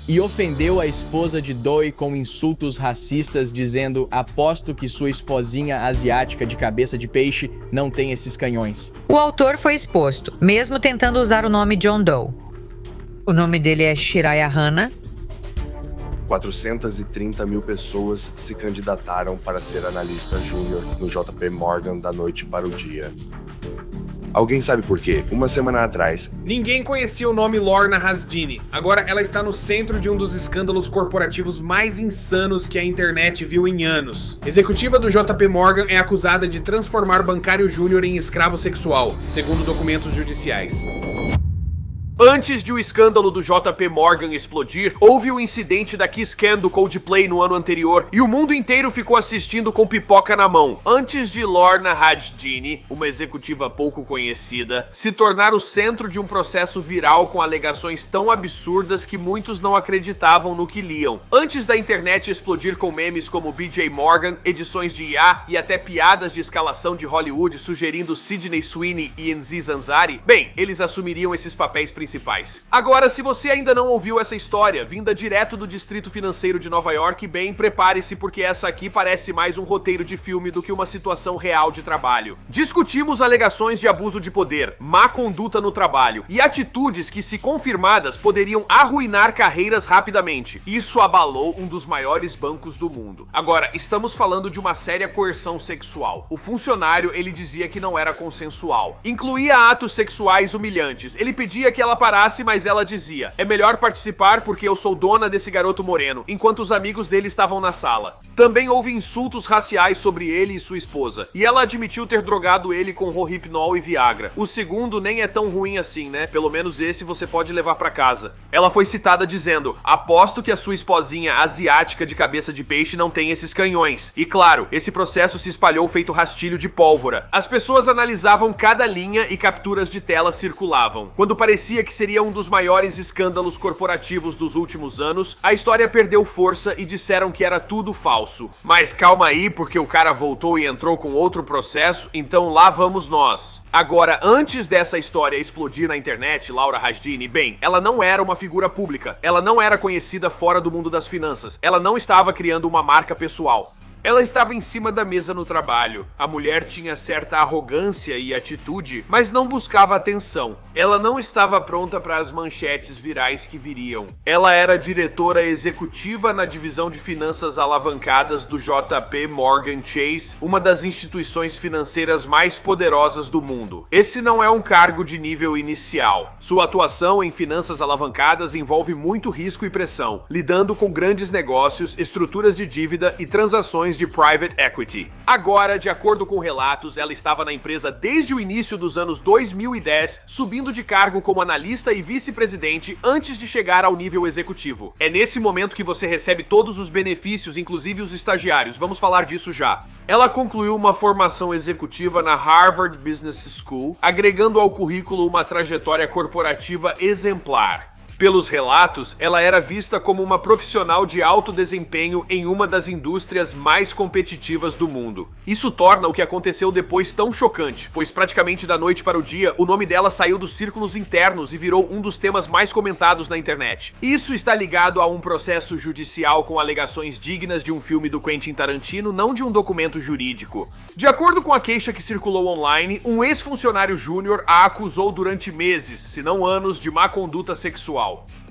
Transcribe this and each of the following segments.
e ofendeu a esposa de Doi com insultos racistas, dizendo: aposto que sua esposinha asiática de cabeça de peixe não tem esses canhões. O autor foi exposto, mesmo tentando usar o nome John Doe. O nome dele é Shiraya Hana. 430 mil pessoas se candidataram para ser analista júnior no JP Morgan da noite para o dia. Alguém sabe por quê? Uma semana atrás, ninguém conhecia o nome Lorna Hasdini. Agora ela está no centro de um dos escândalos corporativos mais insanos que a internet viu em anos. Executiva do JP Morgan é acusada de transformar bancário júnior em escravo sexual, segundo documentos judiciais. Antes de o escândalo do JP Morgan explodir, houve o incidente da Kiss Cam do Coldplay no ano anterior e o mundo inteiro ficou assistindo com pipoca na mão. Antes de Lorna Hasdini, uma executiva pouco conhecida, se tornar o centro de um processo viral com alegações tão absurdas que muitos não acreditavam no que liam. Antes da internet explodir com memes como BJ Morgan, edições de IA e até piadas de escalação de Hollywood sugerindo Sydney Sweeney e Aziz Ansari, bem, eles assumiriam esses papéis principais. Agora, se você ainda não ouviu essa história, vinda direto do Distrito Financeiro de Nova York, bem, prepare-se porque essa aqui parece mais um roteiro de filme do que uma situação real de trabalho. Discutimos alegações de abuso de poder, má conduta no trabalho e atitudes que, se confirmadas, poderiam arruinar carreiras rapidamente. Isso abalou um dos maiores bancos do mundo. Agora, estamos falando de uma séria coerção sexual. O funcionário, ele dizia que não era consensual. Incluía atos sexuais humilhantes. Ele pedia que ela parasse, mas ela dizia: é melhor participar porque eu sou dona desse garoto moreno, enquanto os amigos dele estavam na sala. Também houve insultos raciais sobre ele e sua esposa, e ela admitiu ter drogado ele com Rohypnol e Viagra. O segundo nem é tão ruim assim, né? Pelo menos esse você pode levar pra casa. Ela foi citada dizendo: aposto que a sua esposinha asiática de cabeça de peixe não tem esses canhões. E claro, esse processo se espalhou feito rastilho de pólvora. As pessoas analisavam cada linha e capturas de tela circulavam. Quando parecia que seria um dos maiores escândalos corporativos dos últimos anos, a história perdeu força e disseram que era tudo falso. Mas calma aí, porque o cara voltou e entrou com outro processo, então lá vamos nós. Agora, antes dessa história explodir na internet, Laura Hasdini, bem, ela não era uma figura pública, ela não era conhecida fora do mundo das finanças, ela não estava criando uma marca pessoal. Ela estava em cima da mesa no trabalho. A mulher tinha certa arrogância e atitude, mas não buscava atenção. Ela não estava pronta para as manchetes virais que viriam. Ela era diretora executiva na divisão de finanças alavancadas do JP Morgan Chase, uma das instituições financeiras mais poderosas do mundo. Esse não é um cargo de nível inicial. Sua atuação em finanças alavancadas envolve muito risco e pressão, lidando com grandes negócios, estruturas de dívida e transações de private equity. Agora, de acordo com relatos, ela estava na empresa desde o início dos anos 2010, subindo de cargo como analista e vice-presidente antes de chegar ao nível executivo. É nesse momento que você recebe todos os benefícios, inclusive os estagiários. Vamos falar disso já. Ela concluiu uma formação executiva na Harvard Business School, agregando ao currículo uma trajetória corporativa exemplar. Pelos relatos, ela era vista como uma profissional de alto desempenho em uma das indústrias mais competitivas do mundo. Isso torna o que aconteceu depois tão chocante, pois praticamente da noite para o dia, o nome dela saiu dos círculos internos e virou um dos temas mais comentados na internet. Isso está ligado a um processo judicial com alegações dignas de um filme do Quentin Tarantino, não de um documento jurídico. De acordo com a queixa que circulou online, um ex-funcionário júnior a acusou durante meses, se não anos, de má conduta sexual.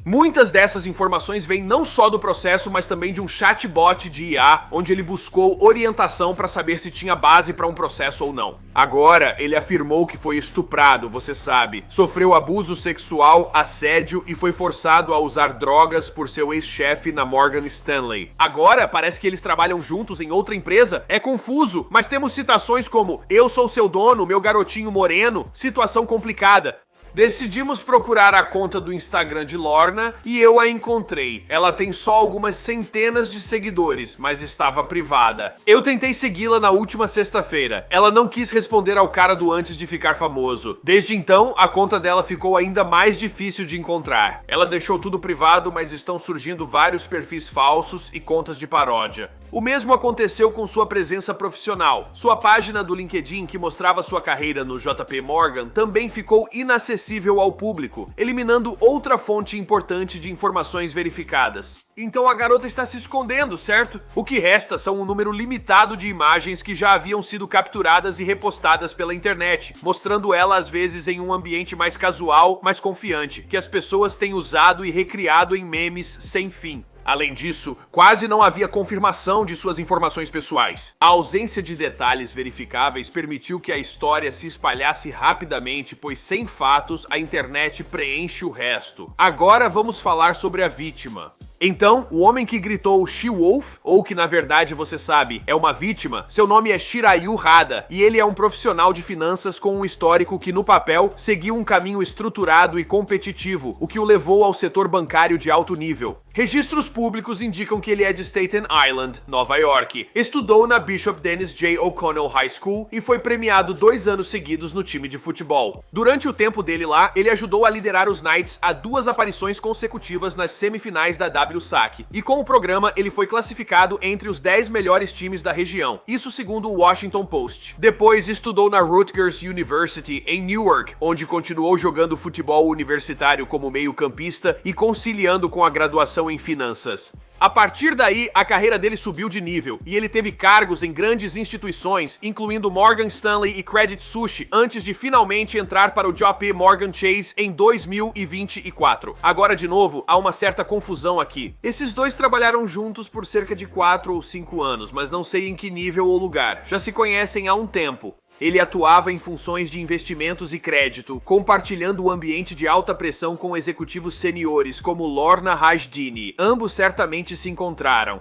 Muitas dessas informações vêm não só do processo, mas também de um chatbot de IA, onde ele buscou orientação para saber se tinha base para um processo ou não. Agora, ele afirmou que foi estuprado, você sabe, sofreu abuso sexual, assédio e foi forçado a usar drogas por seu ex-chefe na Morgan Stanley. Agora, parece que eles trabalham juntos em outra empresa. É confuso, mas temos citações como: eu sou seu dono, meu garotinho moreno, situação complicada. Decidimos procurar a conta do Instagram de Lorna e eu a encontrei. Ela tem só algumas centenas de seguidores, mas estava privada. Eu tentei segui-la na última sexta-feira. Ela não quis responder ao cara do antes de ficar famoso. Desde então, a conta dela ficou ainda mais difícil de encontrar. Ela deixou tudo privado, mas estão surgindo vários perfis falsos e contas de paródia. O mesmo aconteceu com sua presença profissional. Sua página do LinkedIn, que mostrava sua carreira no JP Morgan, também ficou inacessível ao público, eliminando outra fonte importante de informações verificadas. Então a garota está se escondendo, certo? O que resta são um número limitado de imagens que já haviam sido capturadas e repostadas pela internet, mostrando ela às vezes em um ambiente mais casual, mais confiante, que as pessoas têm usado e recriado em memes sem fim. Além disso, quase não havia confirmação de suas informações pessoais. A ausência de detalhes verificáveis permitiu que a história se espalhasse rapidamente, pois sem fatos a internet preenche o resto. Agora vamos falar sobre a vítima. Então, o homem que gritou She-Wolf, ou que na verdade você sabe é uma vítima, seu nome é Shirayu Hada, e ele é um profissional de finanças com um histórico que no papel seguiu um caminho estruturado e competitivo, o que o levou ao setor bancário de alto nível. Registros públicos indicam que ele é de Staten Island, Nova York, estudou na Bishop Dennis J. O'Connell High School e foi premiado 2 anos seguidos no time de futebol. Durante o tempo dele lá, ele ajudou a liderar os Knights a 2 aparições consecutivas nas semifinais da WSAC, e com o programa ele foi classificado entre os 10 melhores times da região, isso segundo o Washington Post. Depois estudou na Rutgers University em Newark, onde continuou jogando futebol universitário como meio-campista e conciliando com a graduação em finanças. A partir daí, a carreira dele subiu de nível, e ele teve cargos em grandes instituições, incluindo Morgan Stanley e Credit Suisse, antes de finalmente entrar para o JP Morgan Chase em 2024. Agora, de novo, há uma certa confusão aqui. Esses dois trabalharam juntos por cerca de 4 ou 5 anos, mas não sei em que nível ou lugar. Já se conhecem há um tempo. Ele atuava em funções de investimentos e crédito, compartilhando o ambiente de alta pressão com executivos seniores como Lorna Hajjdini. Ambos certamente se encontraram.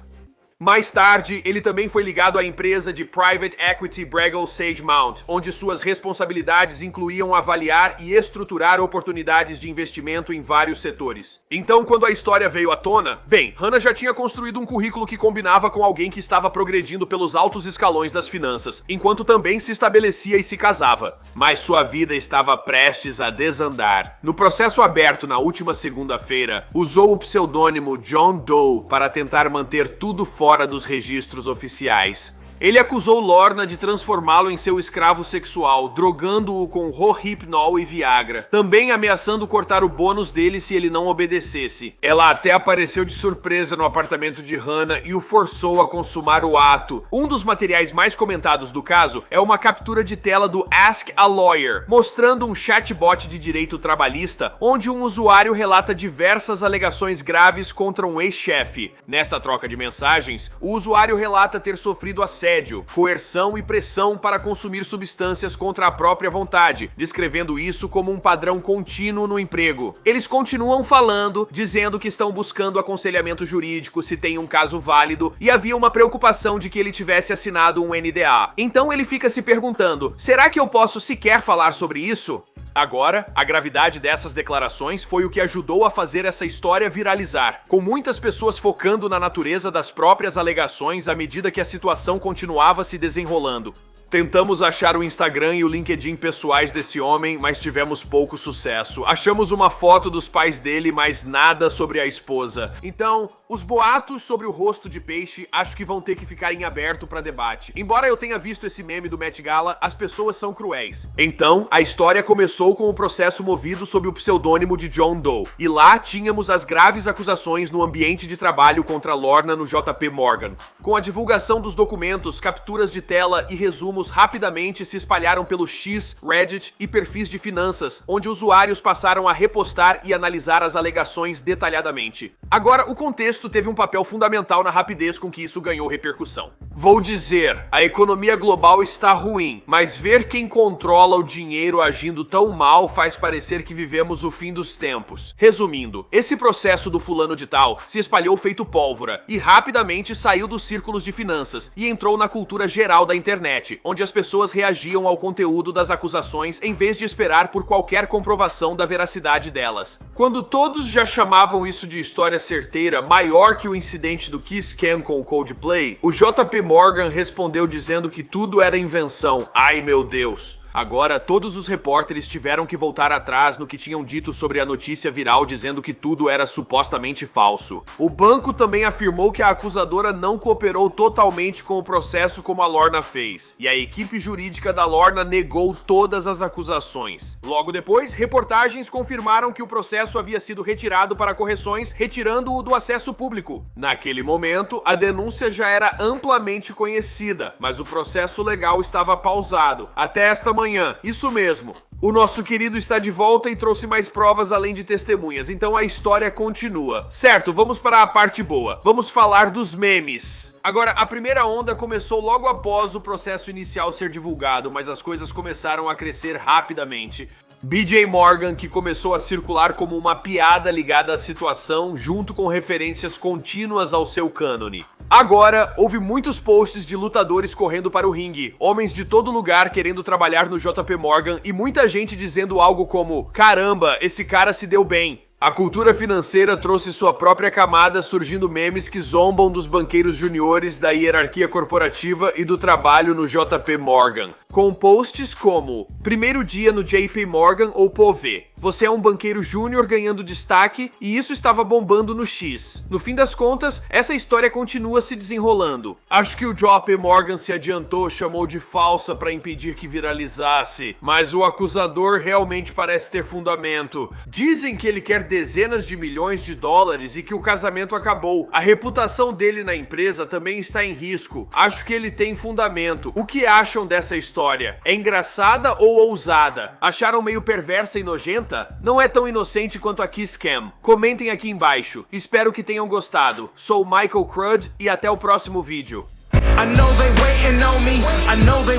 Mais tarde, ele também foi ligado à empresa de private equity Bregel Sagemount, onde suas responsabilidades incluíam avaliar e estruturar oportunidades de investimento em vários setores. Então, quando a história veio à tona, bem, Hannah já tinha construído um currículo que combinava com alguém que estava progredindo pelos altos escalões das finanças, enquanto também se estabelecia e se casava. Mas sua vida estava prestes a desandar. No processo aberto na última segunda-feira, usou o pseudônimo John Doe para tentar manter tudo fora dos registros oficiais. Ele acusou Lorna de transformá-lo em seu escravo sexual, drogando-o com Rohypnol e Viagra, também ameaçando cortar o bônus dele se ele não obedecesse. Ela até apareceu de surpresa no apartamento de Hannah e o forçou a consumar o ato. Um dos materiais mais comentados do caso é uma captura de tela do Ask a Lawyer, mostrando um chatbot de direito trabalhista, onde um usuário relata diversas alegações graves contra um ex-chefe. Nesta troca de mensagens, o usuário relata ter sofrido assédio, coerção e pressão para consumir substâncias contra a própria vontade, descrevendo isso como um padrão contínuo no emprego. Eles continuam falando, dizendo que estão buscando aconselhamento jurídico se tem um caso válido, e havia uma preocupação de que ele tivesse assinado um NDA. Então ele fica se perguntando, será que eu posso sequer falar sobre isso? Agora, a gravidade dessas declarações foi o que ajudou a fazer essa história viralizar, com muitas pessoas focando na natureza das próprias alegações à medida que a situação continuava se desenrolando. Tentamos achar o Instagram e o LinkedIn pessoais desse homem, mas tivemos pouco sucesso. Achamos uma foto dos pais dele, mas nada sobre a esposa. Então, os boatos sobre o rosto de peixe acho que vão ter que ficar em aberto para debate. Embora eu tenha visto esse meme do Met Gala, as pessoas são cruéis. Então, a história começou com o processo movido sob o pseudônimo de John Doe. E lá tínhamos as graves acusações no ambiente de trabalho contra Lorna no JP Morgan. Com a divulgação dos documentos, capturas de tela e resumos rapidamente se espalharam pelo X, Reddit e perfis de finanças, onde usuários passaram a repostar e analisar as alegações detalhadamente. Agora, o contexto teve um papel fundamental na rapidez com que isso ganhou repercussão. Vou dizer, a economia global está ruim, mas ver quem controla o dinheiro agindo tão mal faz parecer que vivemos o fim dos tempos. Resumindo, esse processo do fulano de tal se espalhou feito pólvora e rapidamente saiu dos círculos de finanças e entrou na cultura geral da internet, onde as pessoas reagiam ao conteúdo das acusações em vez de esperar por qualquer comprovação da veracidade delas. Quando todos já chamavam isso de história certeira, maior que o incidente do Kiss Cam com o Coldplay, o JP Morgan respondeu dizendo que tudo era invenção. Ai meu Deus! Agora, todos os repórteres tiveram que voltar atrás no que tinham dito sobre a notícia viral dizendo que tudo era supostamente falso. O banco também afirmou que a acusadora não cooperou totalmente com o processo como a Lorna fez, e a equipe jurídica da Lorna negou todas as acusações. Logo depois, reportagens confirmaram que o processo havia sido retirado para correções, retirando-o do acesso público. Naquele momento, a denúncia já era amplamente conhecida, mas o processo legal estava pausado. Até esta manhã, isso mesmo. O nosso querido está de volta e trouxe mais provas além de testemunhas, então a história continua. Certo, vamos para a parte boa. Vamos falar dos memes. Agora, a primeira onda começou logo após o processo inicial ser divulgado, mas as coisas começaram a crescer rapidamente. BJ Morgan, que começou a circular como uma piada ligada à situação, junto com referências contínuas ao seu cânone. Agora, houve muitos posts de lutadores correndo para o ringue, homens de todo lugar querendo trabalhar no JP Morgan e muita gente dizendo algo como: caramba, esse cara se deu bem. A cultura financeira trouxe sua própria camada, surgindo memes que zombam dos banqueiros juniores, da hierarquia corporativa e do trabalho no JP Morgan. Com posts como: primeiro dia no JP Morgan ou Pové. Você é um banqueiro júnior ganhando destaque e isso estava bombando no X. No fim das contas, essa história continua se desenrolando. Acho que o JP Morgan se adiantou, chamou de falsa para impedir que viralizasse, mas o acusador realmente parece ter fundamento. Dizem que ele quer dezenas de milhões de dólares e que o casamento acabou. A reputação dele na empresa também está em risco. Acho que ele tem fundamento. O que acham dessa história? É engraçada ou ousada? Acharam meio perversa e nojenta? Não é tão inocente quanto a Kiss Cam. Comentem aqui embaixo. Espero que tenham gostado. Sou Michael Crud e até o próximo vídeo. I know they waiting on me. I know they